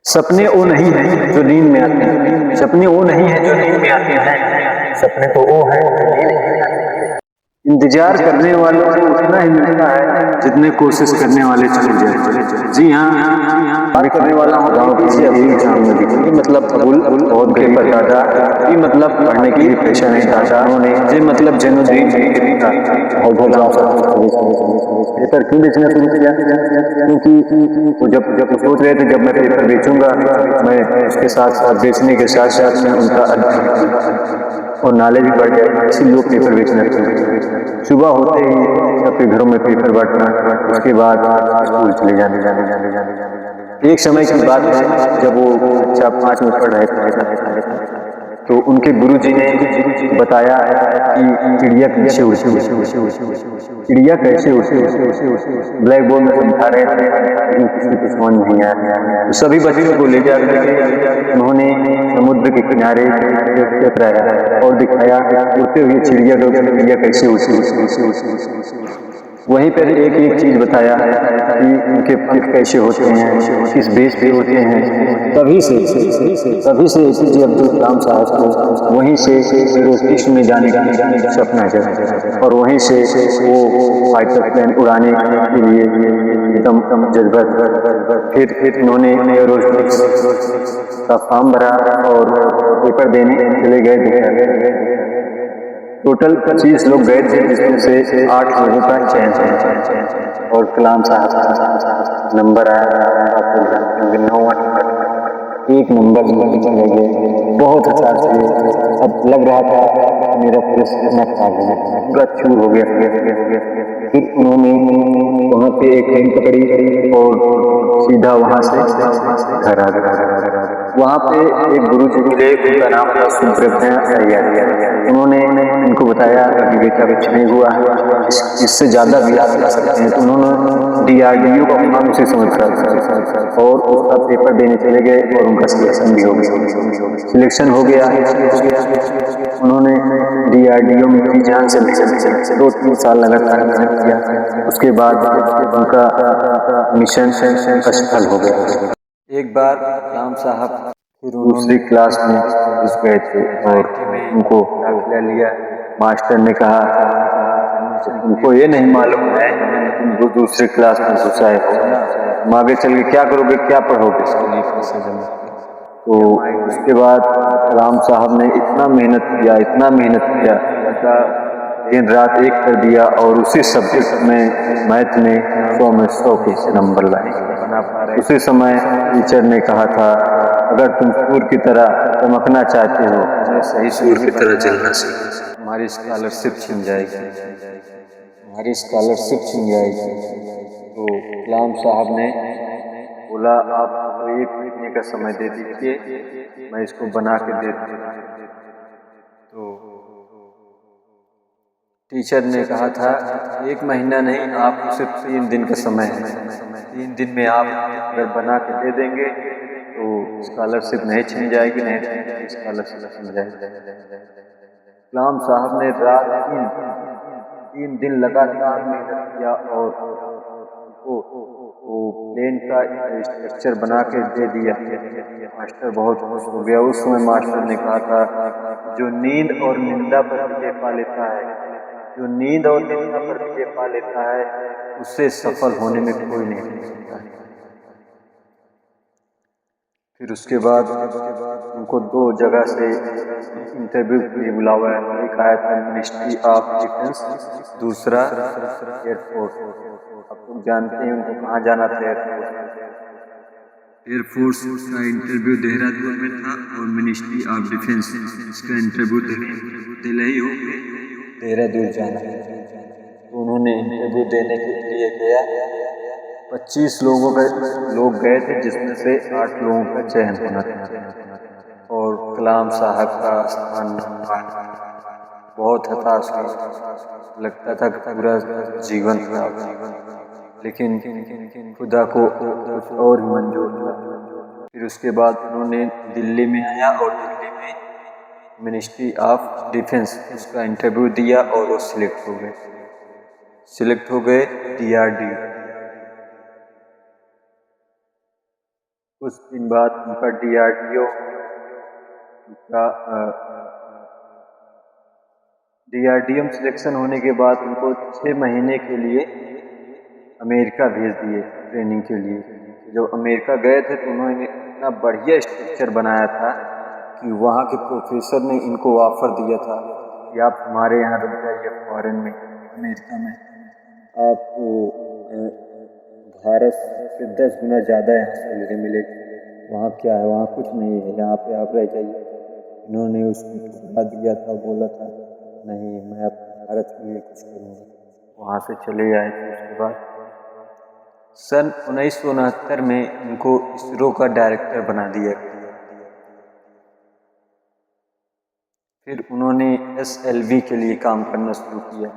सपने वो नहीं है जो नींद में आते हैं, सपने वो नहीं है जो नींद में आते हैं, सपने तो वो है जो नींद में आते हैं। इंतजार करने वालों को उतना ही मिलता है जितने कोशिश करने वाले छूट जाते। जी हाँ, बात करने वाला हूँ गाँव की अभी एग्जाम में भी मतलब अबुल बहुत गरीब दादा भी मतलब पढ़ने की भी प्रेशर नहीं था। उन्होंने मतलब जन्मदिन पेपर क्यों बेचना शुरू किया? क्योंकि वो जब जब सोच रहे थे जब मैं पेपर बेचूंगा मैं उसके साथ साथ बेचने के साथ साथ में उनका और नॉलेज भी बढ़ जाएगा, इसी लोग पेपर बेचना शुरू। सुबह होते ही सबके घरों में पेपर बांटना, उसके बाद स्कूल चले जाने। एक समय की बात है जब वो कक्षा 5 में पढ़ रहे थे तो उनके गुरुजी ने बताया कि चिड़िया कैसे उड़ती है, चिड़िया कैसे उड़ती है। ब्लैक बोर्ड में समझा रहे थे लेकिन किसी को समझ नहीं आया। तो सभी बच्चों को ले जाकर उन्होंने समुद्र के किनारे टकराया और दिखाया उड़ते हुए चिड़िया कैसे उड़ती। वहीं पर एक एक चीज बताया कि उनके पंख कैसे होते हैं, किस बेस पे होते हैं। तभी से एपीजे अब्दुल कलाम साहब को वहीं से एरोस्पेस में जाने का सपना जगा और वहीं से वो फाइटर प्लेन उड़ाने के लिए एकदम जज्बा। फिर उन्होंने एरोस्पेस का फॉर्म भरा और पेपर देने चले गए। टोटल 25 लोग गए थे जिसमें से 8 लोगों का चयन हुआ और कलाम साहब नंबर आया एक नंबर बहुत अच्छा से। अब लग रहा था मेरा पूरा चूर हो गया। फिर उन्होंने वहाँ पे एक ट्रेन पकड़ी और सीधा वहाँ से घर आ गया। वहाँ पे एक गुरु जी मिले, उनका नाम था सुब्रमण्य अय्यर। उन्होंने इनको बताया कि बेटा कुछ नहीं हुआ है, इससे ज्यादा भी आप ला सकते हैं। तो उन्होंने DRDO का काम उसे समझ कर और उसका पेपर देने चले गए और उनका सिलेक्शन भी हो गया। सिलेक्शन हो गया, उन्होंने DRDO में जान से 2-3 साल लगातार मेहनत किया। उसके बाद उनका मिशन सफल हो गया। एक बार कलाम साहब फिर दूसरी क्लास में घुस गए थे और उनको दाखिला लिया। मास्टर ने कहा तुमको ये नहीं मालूम है तुम दूसरी क्लास में घुसा है, तुम आगे चल के क्या करोगे, क्या पढ़ोगे, इसके लिए फीस जमा। तो उसके बाद कलाम साहब ने इतना मेहनत किया दिन रात एक कर दिया और उसी सब्जेक्ट में मैथ में 100 में 100 के नंबर लाए। उसी समय टीचर ने कहा था अगर तुम सूर्य की तरह चमकना चाहते हो तो सही सूर्य की तरह जलना सीखो, तुम्हारी स्कॉलरशिप छिन जाएगी, तुम्हारी स्कॉलरशिप छिन जाएगी। तो कलाम साहब ने बोला आप एक महीने का समय दे दीजिए मैं इसको बना के दे दूँगा। तो टीचर ने कहा था 1 महीना नहीं, आपको सिर्फ 3 दिन का समय है, 3 दिन में आप अगर बना के दे देंगे तो स्कॉलरशिप नहीं छिन जाएगी, नहीं स्कॉलरशिप छिन जाएगी। कलाम साहब ने रात 3 दिन लगातार मेहनत किया और वो प्लेन का स्ट्रक्चर बना के दे दिया। मास्टर बहुत खुश हो गया। उस समय मास्टर ने कहा था जो नींद और निंदा पर विजय पा लेता है, जो नींद और निंदा पर विजय पा लेता है उससे सफल होने में कोई नहीं हो सकता है। फिर उसके बाद उनको 2 जगह से इंटरव्यू के लिए बुलावा है। एक आया था मिनिस्ट्री ऑफ डिफेंस, दूसरा एयरफोर्स। आप लोग जानते हैं उनको कहाँ जाना था। एयरफोर्स का इंटरव्यू देहरादून में था और मिनिस्ट्री ऑफ डिफेंस इसका इंटरव्यू दिल्ली हो देहरादून जाना। तो उन्होंने इंटरव्यू देने के लिए गया। 25 लोग गए थे जिसमें से 8 लोगों का चयन होना था और कलाम साहब का स्थान बहुत हताश हुआ। लगता था कि पूरा जीवन खराब, लेकिन खुदा को कुछ और ही मंजूर था। फिर उसके बाद उन्होंने दिल्ली में आया और दिल्ली में मिनिस्ट्री ऑफ डिफेंस उसका इंटरव्यू दिया और वो सिलेक्ट हो गए DRDO। कुछ दिन बाद उनका DRDO का DRDO सिलेक्शन होने के बाद उनको 6 महीने के लिए अमेरिका भेज दिए ट्रेनिंग के लिए। जब अमेरिका गए थे तो उन्होंने इतना बढ़िया स्ट्रक्चर बनाया था कि वहाँ के प्रोफेसर ने इनको ऑफर दिया था कि आप हमारे यहाँ रुक जाइए फॉरेन में, अमेरिका में आपको भारत से 10 गुना ज़्यादा यहाँ सैलरी मिलेगी। वहाँ क्या है, वहाँ कुछ नहीं है, यहाँ पे आप रह जाइए। इन्होंने उसको ठुकरा दिया था, बोला था नहीं मैं अपने भारत के लिए कुछ करूँगा, वहाँ से चले आए थे। उसके बाद सन 1969 में इनको इसरो का डायरेक्टर बना दिया गया। फिर उन्होंने SLV के लिए काम करना शुरू किया।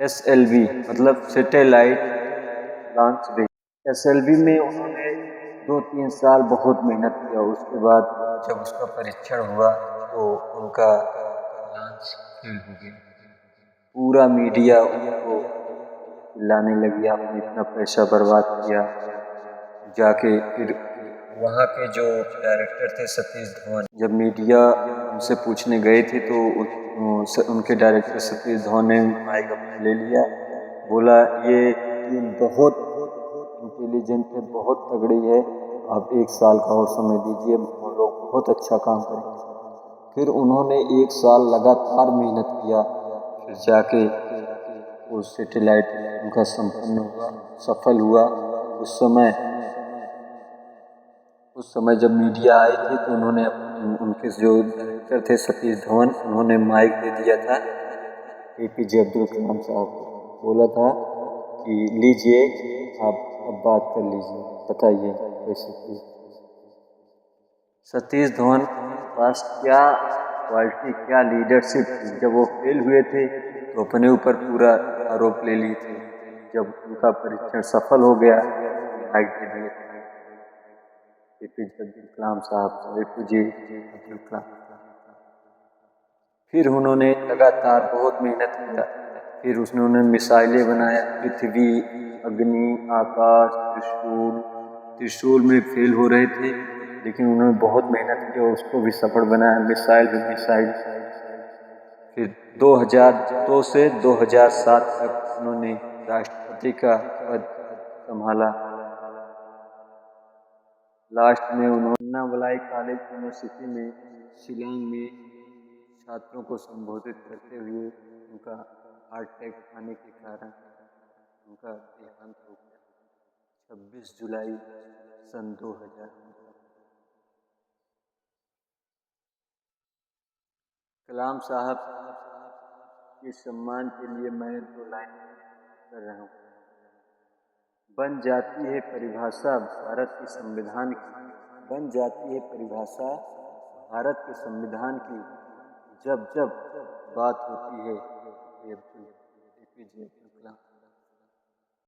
SLV मतलब सैटेलाइट लॉन्च व्हीकल। SLV में उन्होंने 2-3 साल बहुत मेहनत किया। उसके बाद जब उसका परीक्षण हुआ तो उनका लॉन्च फेल हो गया। पूरा मीडिया उनको चिल्लाने लगी, आपने इतना पैसा बर्बाद किया। जाके फिर वहाँ के जो डायरेक्टर थे सतीश धवन, जब मीडिया उनसे पूछने गए थे तो उनके डायरेक्टर सतीश धवन ने माइक अपना ले लिया, बोला ये टीम बहुत इंटेलिजेंट है, बहुत तगड़ी है, आप 1 साल का और समय दीजिए, वो लोग बहुत अच्छा काम करेंगे। फिर उन्होंने 1 साल लगातार मेहनत किया, फिर जाके वो सैटेलाइट उनका संपन्न हुआ, सफल हुआ। उस समय जब मीडिया आए थे तो उन्होंने उनके जो डायरेक्टर थे सतीश धवन, उन्होंने माइक दे दिया था APJ अब्दुल कलाम साहब को, बोला था कि लीजिए आप अब बात कर लीजिए, बताइए कैसे किए। सतीश धवन के पास क्या क्वालिटी, क्या लीडरशिप थी। जब वो फेल हुए थे तो अपने ऊपर पूरा आरोप ले लिए थे। जब उनका परीक्षण सफल हो गया तो माइक दे दिए थे APJ अब्दुल कलाम साहब को, APJ अब्दुल कलाम। फिर उन्होंने लगातार बहुत मेहनत किया। फिर उन्होंने मिसाइलें बनाया, पृथ्वी, अग्नि, आकाश, त्रिशूल। त्रिशूल में फेल हो रहे थे लेकिन उन्होंने बहुत मेहनत की और उसको भी सफल बनाया, मिसाइल। फिर 2002 से 2007 तक उन्होंने राष्ट्रपति का पद संभाला। लास्ट में उन्होंने अन्नामलाई कॉलेज यूनिवर्सिटी में शिलांग में छात्रों को संबोधित करते हुए उनका हार्ट अटैक आने के कारण उनका देहांत हो गया 26 जुलाई सन 2000। कलाम साहब के सम्मान के लिए मैं 2 लाइन कर रहा हूँ। बन जाती है परिभाषा भारत के संविधान की, बन जाती है परिभाषा भारत के संविधान की, जब जब बात होती है APJ अब्दुल कलाम।